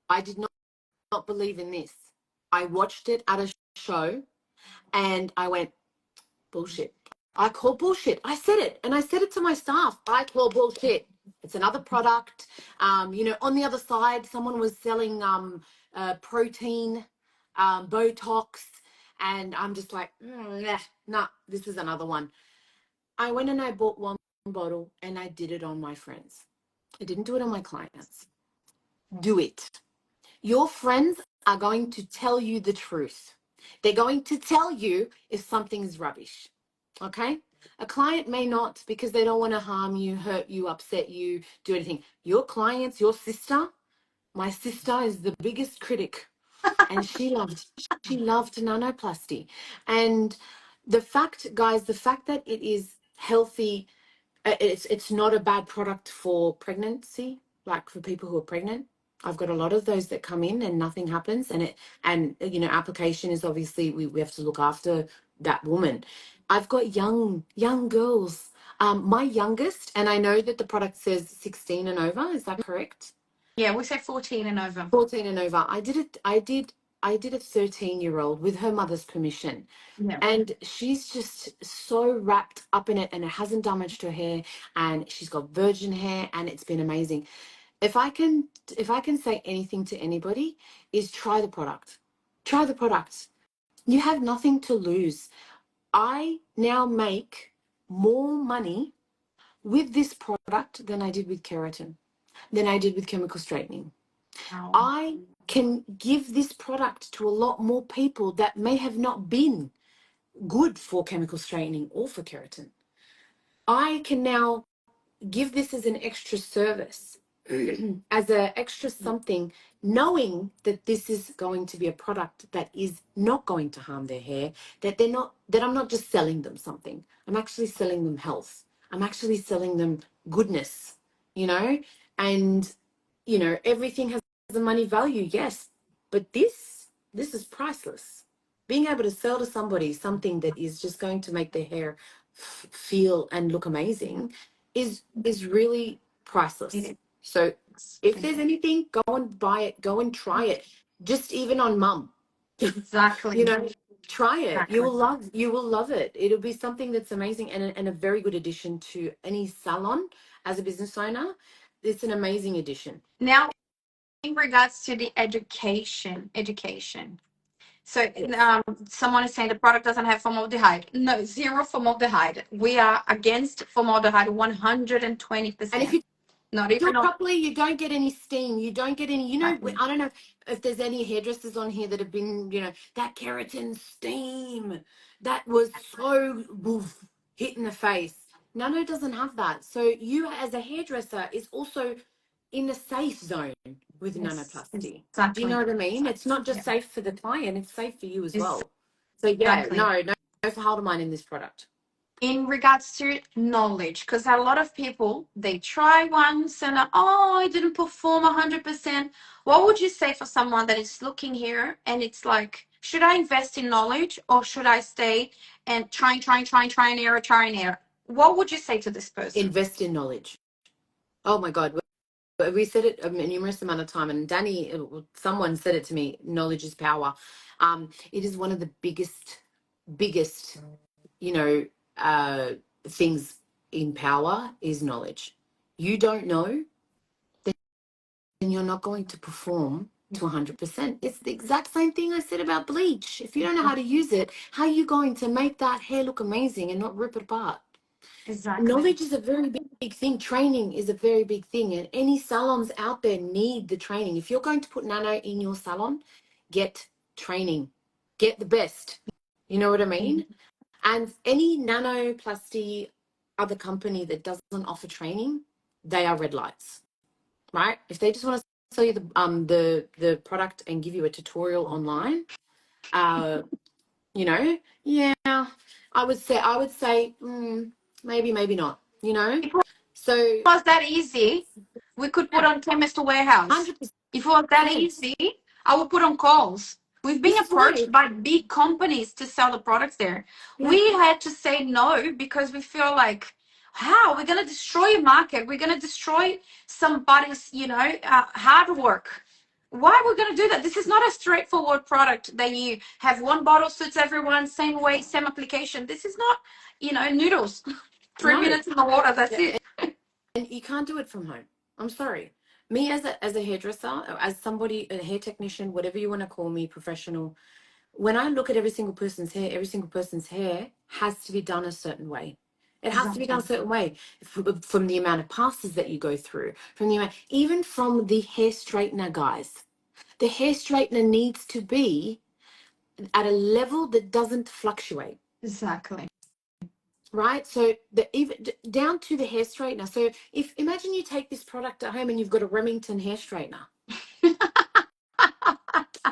I did not believe in this. I watched it at a show and I went, bullshit. I call bullshit. I said it, and I said it to my staff. I call bullshit. It's another product. On the other side, someone was selling protein, Botox, and I'm just like, nah, this is another one. I went and I bought one bottle, and I did it on my friends. I didn't do it on my clients. Do it. Your friends are going to tell you the truth. They're going to tell you if something's rubbish. Okay? A client may not because they don't want to harm you, hurt you, upset you, do anything. Your clients, your sister, my sister is the biggest critic and she loved nanoplasty. And the fact, guys, the fact that it is healthy, it's not a bad product for pregnancy, like for people who are pregnant. I've got a lot of those that come in and nothing happens, application is obviously we have to look after that woman. I've got young girls. My youngest, and I know that the product says 16 and over, is that correct? Yeah, we say 14 and over. 14 and over. I did a 13-year-old with her mother's permission. Yeah. And she's just so wrapped up in it and it hasn't damaged her hair and she's got virgin hair and it's been amazing. If I can say anything to anybody is try the product. Try the product. You have nothing to lose. I now make more money with this product than I did with keratin, than I did with chemical straightening. Wow. I can give this product to a lot more people that may have not been good for chemical straightening or for keratin. I can now give this as an extra service, as an extra something, knowing that this is going to be a product that is not going to harm their hair, that I'm not just selling them something. I'm actually selling them health. I'm actually selling them goodness, you know, and everything has a money value, yes, but this is priceless. Being able to sell to somebody something that is just going to make their hair feel and look amazing is really priceless. It So is. if there's anything, go and buy it, go and try it. Just even on mum, Exactly. you know, try it. You Exactly. will love it. It'll be something that's amazing and a very good addition to any salon as a business owner. It's an amazing addition. Now, in regards to the education. So, Yes. someone is saying the product doesn't have formaldehyde. No, zero formaldehyde. We are against formaldehyde And if 120%. you Not do even it on. properly, you don't get any steam. You don't get any, Exactly. I don't know if there's any hairdressers on here that have been, that keratin steam that was so woof, hit in the face. Nano doesn't have that. So you as a hairdresser is also in a safe zone with Yes. nanoplasty. Do you know Exactly. what I mean? It's not Yeah. just safe for the client, it's safe for you as well. So yeah, Exactly. no formaldehyde in this product. In regards to knowledge, because a lot of people, they try once and oh, it didn't perform 100%. What would you say for someone that is looking here and it's like, should I invest in knowledge or should I stay and try and error? What would you say to this person? Invest in knowledge. Oh my God. But we said it a numerous amount of time, and Danny, someone said it to me, knowledge is power. It is one of the biggest, you know, uh, things in power is knowledge. You don't know, then you're not going to perform to 100%. It's the exact same thing I said about bleach. If you don't know how to use it, how are you going to make that hair look amazing and not rip it apart? Exactly. Knowledge is a very big thing. Training is a very big thing. And any salons out there need the training. If you're going to put nano in your salon, get training. Get the best. You know what I mean? And any nanoplasty other company that doesn't offer training, they are red lights, right? If they just want to sell you the product and give you a tutorial online, you know, yeah, I would say maybe, maybe not, you know. If it So was that easy, we could put on Chemist Warehouse. 100%. If it was that easy, I would put on calls. We've been This is approached why, by big companies to sell the products there. yeah, We had to say no because we feel like, how? We're going to destroy a market. We're going to destroy somebody's, hard work. Why are we going to do that? This is not a straightforward product that you have one bottle suits everyone, same weight, same application. This is not, noodles. Three no, minutes in the water, that's yeah, it. and you can't do it from home. I'm sorry. Me as a hairdresser, as somebody, a hair technician, whatever you want to call me, professional, when I look at every single person's hair has to be done a certain way. It has to be done a Exactly. certain way from the amount of passes that you go through, from the amount, even from the hair straightener, guys. The hair straightener needs to be at a level that doesn't fluctuate. Exactly. Right, so the even down to the hair straightener. So if imagine you take this product at home and you've got a Remington hair straightener,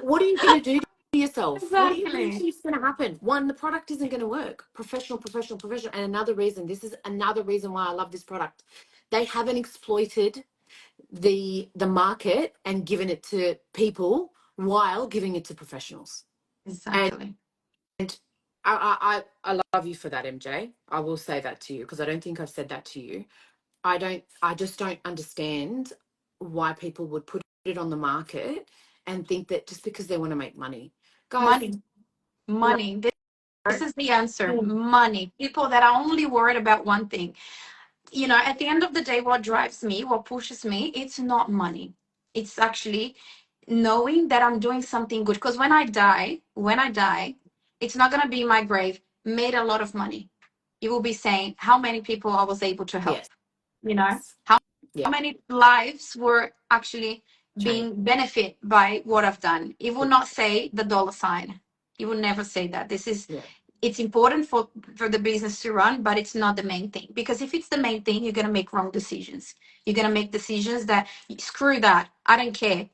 what are you going to do to yourself? What do you Exactly. think is going to happen? One, the product isn't going to work. Professional, professional, professional. And another reason, this is another reason why I love this product. They haven't exploited the market and given it to people while giving it to professionals. And Exactly. I love you for that, MJ. I will say that to you because I don't think I've said that to you. I just don't understand why people would put it on the market and think that just because they want to make money. Guys, Money. no. Money. This is the answer. Money. People that are only worried about one thing. At the end of the day, what drives me, what pushes me, it's not money. It's actually knowing that I'm doing something good. Because when I die, it's not going to be my grave, made a lot of money. It will be saying how many people I was able to help. Yes. How Yeah. many lives were actually Change. being benefit by what I've done. It will not say the dollar sign. It will never say that. Yeah. It's important for the business to run, but it's not the main thing. Because if it's the main thing, you're gonna make wrong decisions. You're gonna make decisions that screw that. I don't care.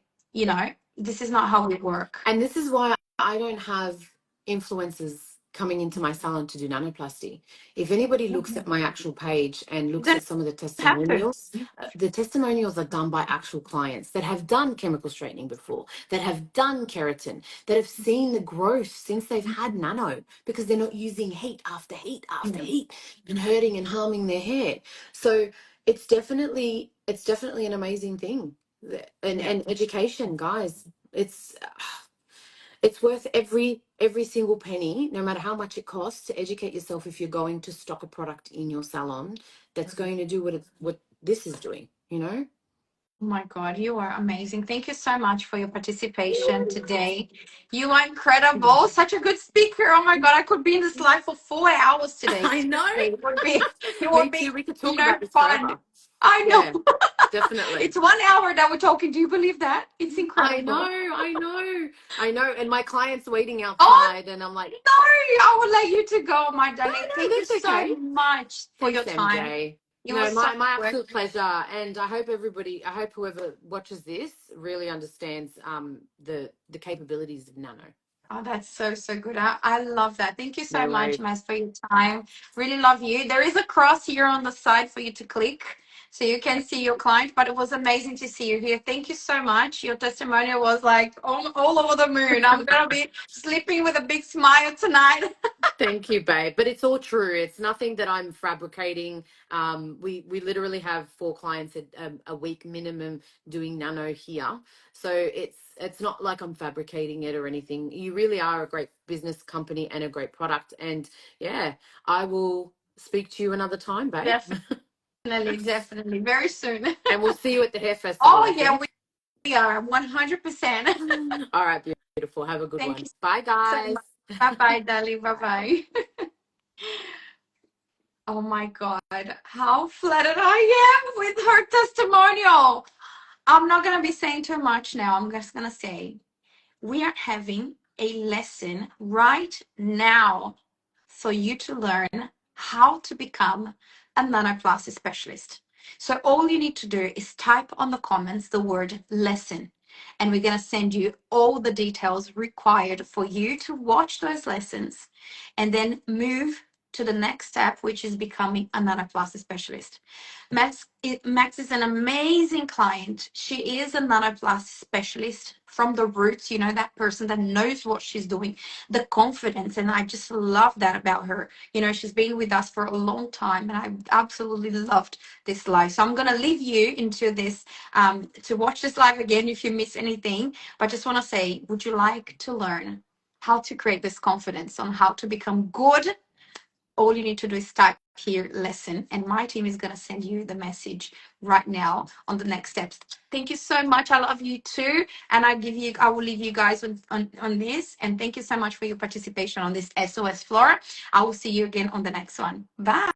This is not how we work. And this is why I don't have influencers coming into my salon to do nanoplasty. If anybody looks at my actual page and You looks don't at some of have to. the testimonials are done by actual clients that have done chemical straightening before, that have done keratin, that have seen the growth since they've had nano because they're not using heat after heat after heat and hurting and harming their hair. So it's definitely an amazing thing. Yeah. And education, guys, it's worth every single penny, no matter how much it costs, to educate yourself if you're going to stock a product in your salon that's going to do what this is doing, you know? Oh my God, you are amazing. Thank you so much for your participation today. You are incredible. Such a good speaker. Oh my God, I could be in this live for 4 hours today. I know. Seriously. It Me would be, too. We could talk about this fun. forever. I Yeah, know. definitely. It's 1 hour that we're talking. Do you believe that? It's I know, incredible. I know, I know. And my client's waiting Oh outside, and I'm like, no, I will let you to go, my no, darling. no, Thank you that's so okay. much for your Thanks, time. MJ. It No, was so my worth absolute it. pleasure. And I hope whoever watches this really understands the capabilities of nano. Oh, that's so, so good. I love that. Thank you so No much, worries. Maz, for your time. Really love you. There is a cross here on the side for you to click so you can see your client, but it was amazing to see you here. Thank you so much. Your testimonial was like all over the moon. I'm going to be sleeping with a big smile tonight. Thank you, babe. But it's all true. It's nothing that I'm fabricating. We literally have 4 clients a week minimum doing nano here, so it's not like I'm fabricating it or anything. You really are a great business company and a great product. And yeah, I will speak to you another time, babe. Definitely, definitely. Very soon. And we'll see you at the hair festival, Oh, I yeah, think. we are 100%. All right, beautiful. Have a good Thank one. you Bye, so guys. much. Bye bye, darling. Bye bye. Oh my God, how flattered I am with her testimonial. I'm not going to be saying too much now. I'm just going to say we are having a lesson right now for you to learn how to become a nanoplasty specialist. So all you need to do is type on the comments the word lesson. And we're going to send you all the details required for you to watch those lessons and then move to the next step, which is becoming a nanoplasty specialist. Max is an amazing client. She is a nanoplasty specialist from the roots, you know, that person that knows what she's doing, the confidence. And I just love that about her. You know, she's been with us for a long time and I absolutely loved this live. So I'm going to leave you into this to watch this live again if you miss anything. But I just want to say, would you like to learn how to create this confidence on how to become good? All you need to do is type here lesson, and my team is going to send you the message right now on the next steps. Thank you so much. I love you too, and I will leave you guys on this. And thank you so much for your participation on this SOS Flora. I will see you again on the next one. Bye.